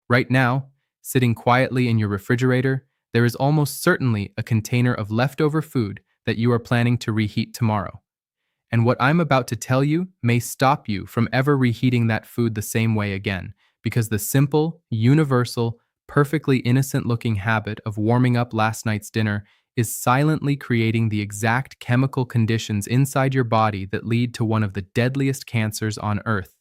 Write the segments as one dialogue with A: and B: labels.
A: Right now, sitting quietly in your refrigerator, there is almost certainly a container of leftover food that you are planning to reheat tomorrow. And what I'm about to tell you may stop you from ever reheating that food the same way again, because the simple, universal, perfectly innocent-looking habit of warming up last night's dinner is silently creating the exact chemical conditions inside your body that lead to one of the deadliest cancers on Earth,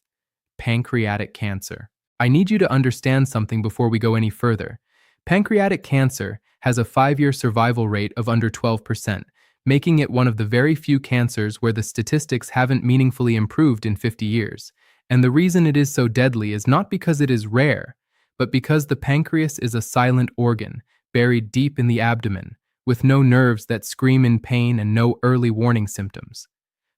A: pancreatic cancer. I need you to understand something before we go any further. Pancreatic cancer has a 5-year survival rate of under 12%, making it one of the very few cancers where the statistics haven't meaningfully improved in 50 years. And the reason it is so deadly is not because it is rare, but because the pancreas is a silent organ, buried deep in the abdomen, with no nerves that scream in pain and no early warning symptoms.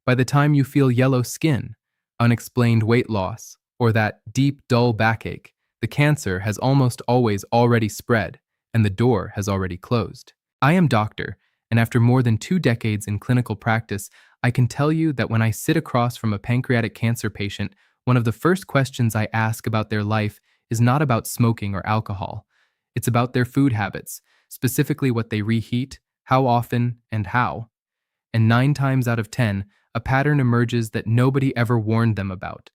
A: By the time you feel yellow skin, unexplained weight loss, or that deep, dull backache, the cancer has almost always already spread, and the door has already closed. I am doctor, and after more than 2 decades in clinical practice, I can tell you that when I sit across from a pancreatic cancer patient, one of the first questions I ask about their life is not about smoking or alcohol. It's about their food habits, specifically what they reheat, how often, and how. And 9 times out of 10, a pattern emerges that nobody ever warned them about.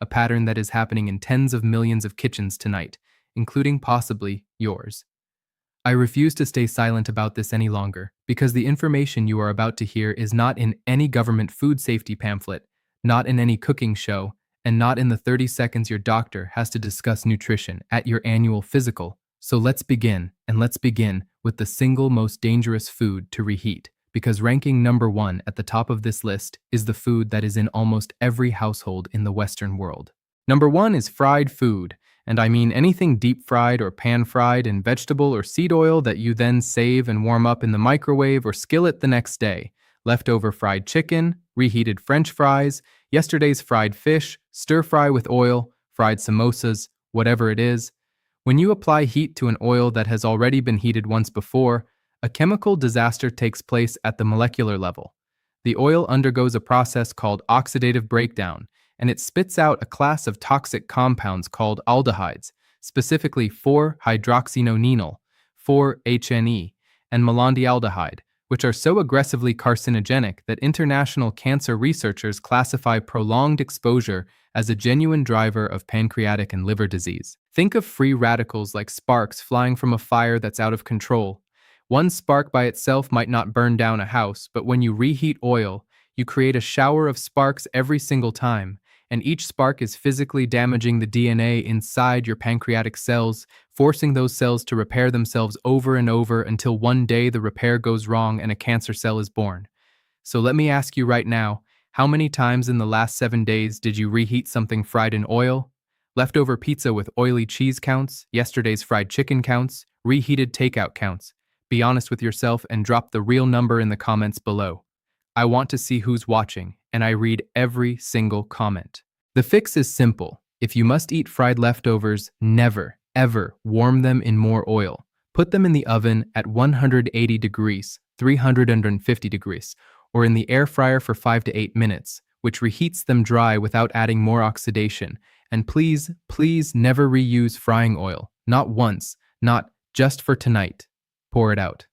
A: A pattern that is happening in tens of millions of kitchens tonight, including possibly yours. I refuse to stay silent about this any longer, because the information you are about to hear is not in any government food safety pamphlet, not in any cooking show, and not in the 30 seconds your doctor has to discuss nutrition at your annual physical. So let's begin, and let's begin with the single most dangerous food to reheat, because ranking number 1 at the top of this list is the food that is in almost every household in the Western world. Number 1 is fried food, and I mean anything deep-fried or pan-fried in vegetable or seed oil that you then save and warm up in the microwave or skillet the next day. Leftover fried chicken, reheated French fries, yesterday's fried fish, stir-fry with oil, fried samosas, whatever it is. When you apply heat to an oil that has already been heated once before, a chemical disaster takes place at the molecular level. The oil undergoes a process called oxidative breakdown, and it spits out a class of toxic compounds called aldehydes, specifically 4-hydroxynonenal, 4-HNE, and malondialdehyde, which are so aggressively carcinogenic that international cancer researchers classify prolonged exposure as a genuine driver of pancreatic and liver disease. Think of free radicals like sparks flying from a fire that's out of control. One spark by itself might not burn down a house, but when you reheat oil, you create a shower of sparks every single time, and each spark is physically damaging the DNA inside your pancreatic cells, forcing those cells to repair themselves over and over until one day the repair goes wrong and a cancer cell is born. So let me ask you right now, how many times in the last 7 days did you reheat something fried in oil? Leftover pizza with oily cheese counts, yesterday's fried chicken counts, reheated takeout counts. Be honest with yourself and drop the real number in the comments below. I want to see who's watching, and I read every single comment. The fix is simple. If you must eat fried leftovers, never, ever warm them in more oil. Put them in the oven at 180 degrees, 350 degrees, or in the air fryer for 5 to 8 minutes, which reheats them dry without adding more oxidation. And please, please never reuse frying oil. Not once, not just for tonight. Pour it out.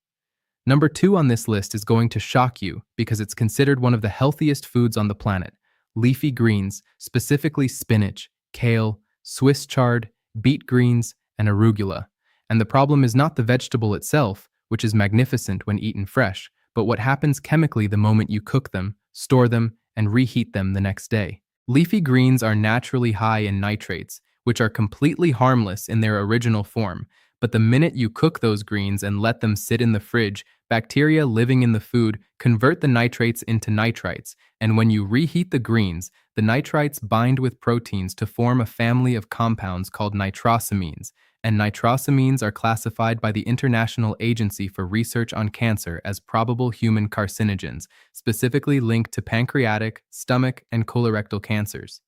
A: Number 2 on this list is going to shock you because it's considered one of the healthiest foods on the planet. Leafy greens, specifically spinach, kale, Swiss chard, beet greens, and arugula. And the problem is not the vegetable itself, which is magnificent when eaten fresh, but what happens chemically the moment you cook them, store them, and reheat them the next day. Leafy greens are naturally high in nitrates, which are completely harmless in their original form, but the minute you cook those greens and let them sit in the fridge, bacteria living in the food convert the nitrates into nitrites, and when you reheat the greens, the nitrites bind with proteins to form a family of compounds called nitrosamines, and nitrosamines are classified by the International Agency for Research on Cancer as probable human carcinogens, specifically linked to pancreatic, stomach, and colorectal cancers.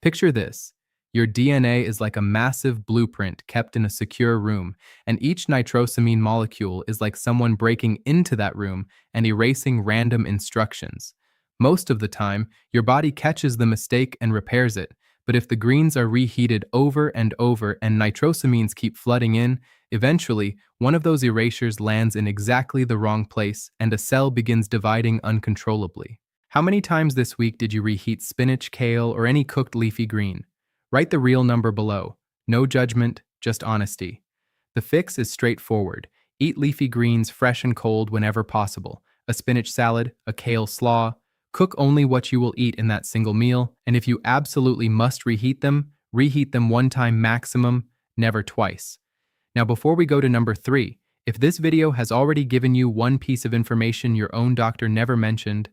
A: Picture this. Your DNA is like a massive blueprint kept in a secure room, and each nitrosamine molecule is like someone breaking into that room and erasing random instructions. Most of the time, your body catches the mistake and repairs it, But if the greens are reheated over and over and nitrosamines keep flooding in, eventually, one of those erasures lands in exactly the wrong place and a cell begins dividing uncontrollably. How many times this week did you reheat spinach, kale, or any cooked leafy green? Write the real number below. No judgment, just honesty. The fix is straightforward. Eat leafy greens fresh and cold whenever possible. A spinach salad, a kale slaw. Cook only what you will eat in that single meal, and if you absolutely must reheat them one time maximum, never twice. Now before we go to number 3, if this video has already given you one piece of information your own doctor never mentioned,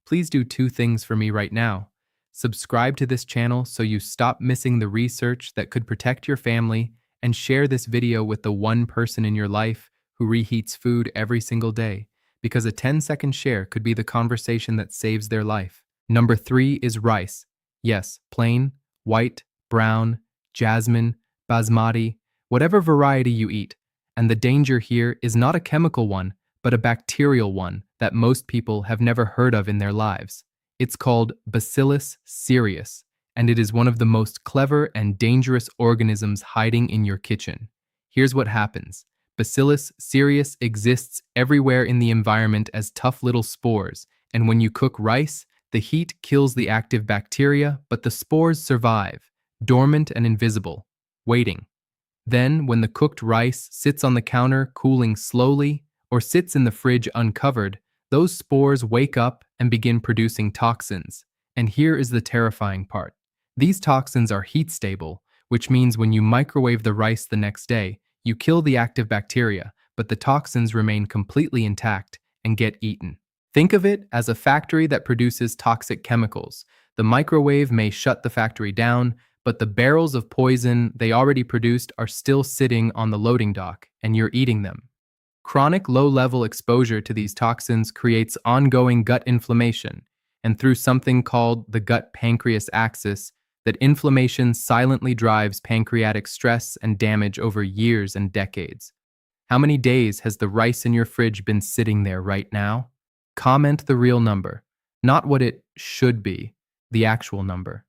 A: please do 2 things for me right now. Subscribe to this channel so you stop missing the research that could protect your family, and share this video with the one person in your life who reheats food every single day, because a 10-second share could be the conversation that saves their life. Number 3 is rice. Yes, plain, white, brown, jasmine, basmati, whatever variety you eat. And the danger here is not a chemical one, but a bacterial one that most people have never heard of in their lives. It's called Bacillus cereus, and it is one of the most clever and dangerous organisms hiding in your kitchen. Here's what happens. Bacillus cereus exists everywhere in the environment as tough little spores, and when you cook rice, the heat kills the active bacteria, but the spores survive, dormant and invisible, waiting. Then, when the cooked rice sits on the counter cooling slowly, or sits in the fridge uncovered, those spores wake up and begin producing toxins. And here is the terrifying part. These toxins are heat stable, which means when you microwave the rice the next day, you kill the active bacteria, but the toxins remain completely intact and get eaten. Think of it as a factory that produces toxic chemicals. The microwave may shut the factory down, but the barrels of poison they already produced are still sitting on the loading dock, and you're eating them. Chronic low-level exposure to these toxins creates ongoing gut inflammation, and through something called the gut-pancreas axis, that inflammation silently drives pancreatic stress and damage over years and decades. How many days has the rice in your fridge been sitting there right now? Comment the real number, not what it should be, the actual number.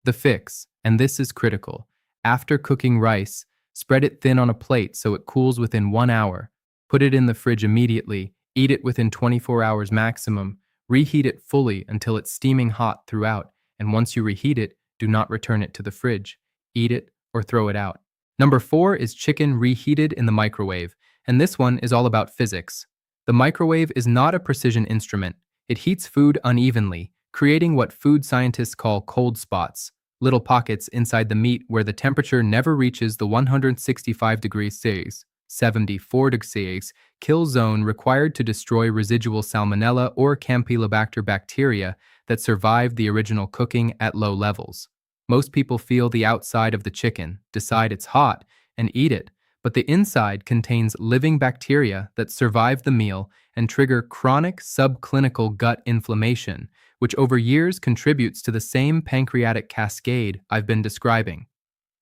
A: The fix, and this is critical, after cooking rice, spread it thin on a plate so it cools within 1 hour. Put it in the fridge immediately, eat it within 24 hours maximum, reheat it fully until it's steaming hot throughout, and once you reheat it, do not return it to the fridge. Eat it or throw it out. Number 4 is chicken reheated in the microwave, and this one is all about physics. The microwave is not a precision instrument. It heats food unevenly, creating what food scientists call cold spots, little pockets inside the meat where the temperature never reaches the 165 degrees Celsius, 74 degrees Celsius kill zone required to destroy residual salmonella or campylobacter bacteria that survived the original cooking at low levels. Most people feel the outside of the chicken, decide it's hot, and eat it, but the inside contains living bacteria that survive the meal and trigger chronic subclinical gut inflammation, which over years contributes to the same pancreatic cascade I've been describing.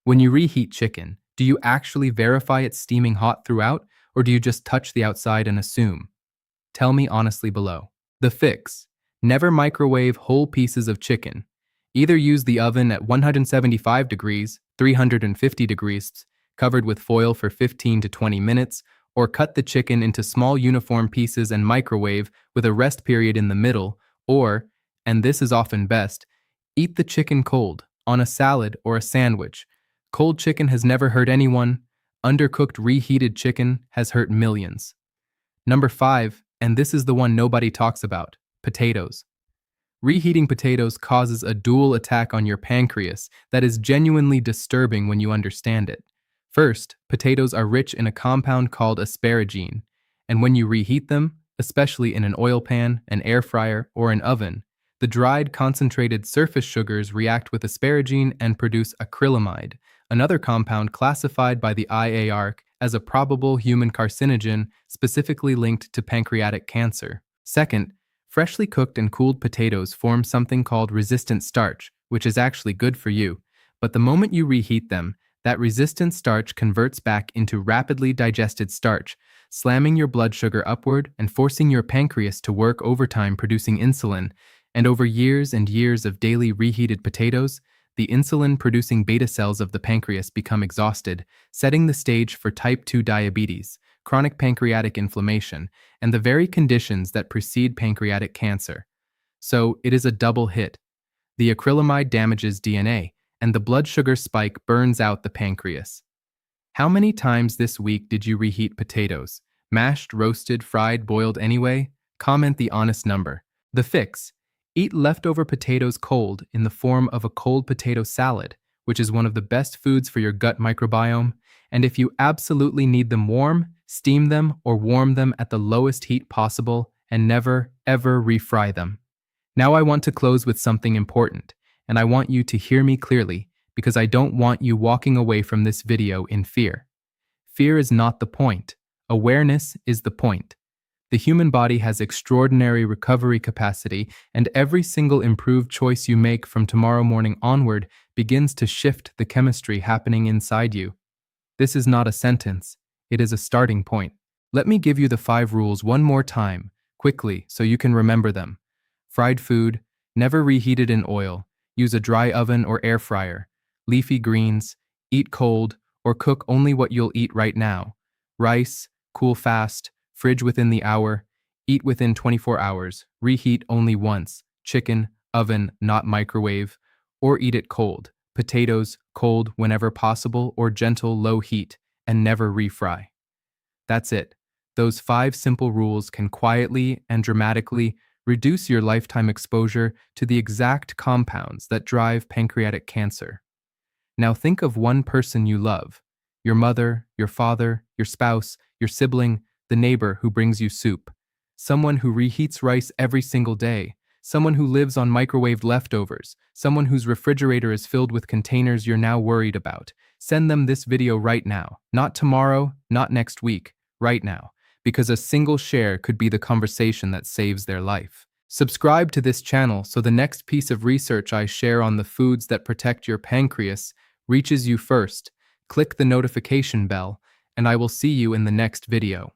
A: When you reheat chicken, do you actually verify it's steaming hot throughout, or do you just touch the outside and assume? Tell me honestly below. The fix: never microwave whole pieces of chicken. Either use the oven at 175 degrees, 350 degrees, covered with foil for 15 to 20 minutes, or cut the chicken into small uniform pieces and microwave with a rest period in the middle, or, and this is often best, eat the chicken cold, on a salad or a sandwich. Cold chicken has never hurt anyone. Undercooked reheated chicken has hurt millions. Number 5, and this is the one nobody talks about, potatoes. Reheating potatoes causes a dual attack on your pancreas that is genuinely disturbing when you understand it. First, potatoes are rich in a compound called asparagine, and when you reheat them, especially in an oil pan, an air fryer, or an oven, the dried concentrated surface sugars react with asparagine and produce acrylamide, another compound classified by the IARC as a probable human carcinogen specifically linked to pancreatic cancer. Second, freshly cooked and cooled potatoes form something called resistant starch, which is actually good for you, but the moment you reheat them, that resistant starch converts back into rapidly digested starch, slamming your blood sugar upward and forcing your pancreas to work overtime producing insulin. And over years and years of daily reheated potatoes, the insulin-producing beta cells of the pancreas become exhausted, setting the stage for type 2 diabetes, chronic pancreatic inflammation, and the very conditions that precede pancreatic cancer. So, it is a double hit. The acrylamide damages DNA, and the blood sugar spike burns out the pancreas. How many times this week did you reheat potatoes? Mashed, roasted, fried, boiled anyway? Comment the honest number. The fix: eat leftover potatoes cold in the form of a cold potato salad, which is one of the best foods for your gut microbiome. And if you absolutely need them warm, steam them or warm them at the lowest heat possible and never, ever refry them. Now I want to close with something important, and I want you to hear me clearly because I don't want you walking away from this video in fear. Fear is not the point. Awareness is the point. The human body has extraordinary recovery capacity, and every single improved choice you make from tomorrow morning onward begins to shift the chemistry happening inside you. This is not a sentence, it is a starting point. Let me give you the 5 rules one more time, quickly, so you can remember them. Fried food: never reheat it in oil. Use a dry oven or air fryer. Leafy greens: eat cold or cook only what you'll eat right now. Rice: cool fast, fridge within the hour, eat within 24 hours, reheat only once. Chicken: oven, not microwave, or eat it cold. Potatoes: cold whenever possible or gentle low heat, and never refry. That's it. Those 5 simple rules can quietly and dramatically reduce your lifetime exposure to the exact compounds that drive pancreatic cancer. Now think of one person you love: your mother, your father, your spouse, your sibling, the neighbor who brings you soup, someone who reheats rice every single day, someone who lives on microwaved leftovers, someone whose refrigerator is filled with containers you're now worried about. Send them this video right now, not tomorrow, not next week, right now, because a single share could be the conversation that saves their life. Subscribe to this channel so the next piece of research I share on the foods that protect your pancreas reaches you first. Click the notification bell, and I will see you in the next video.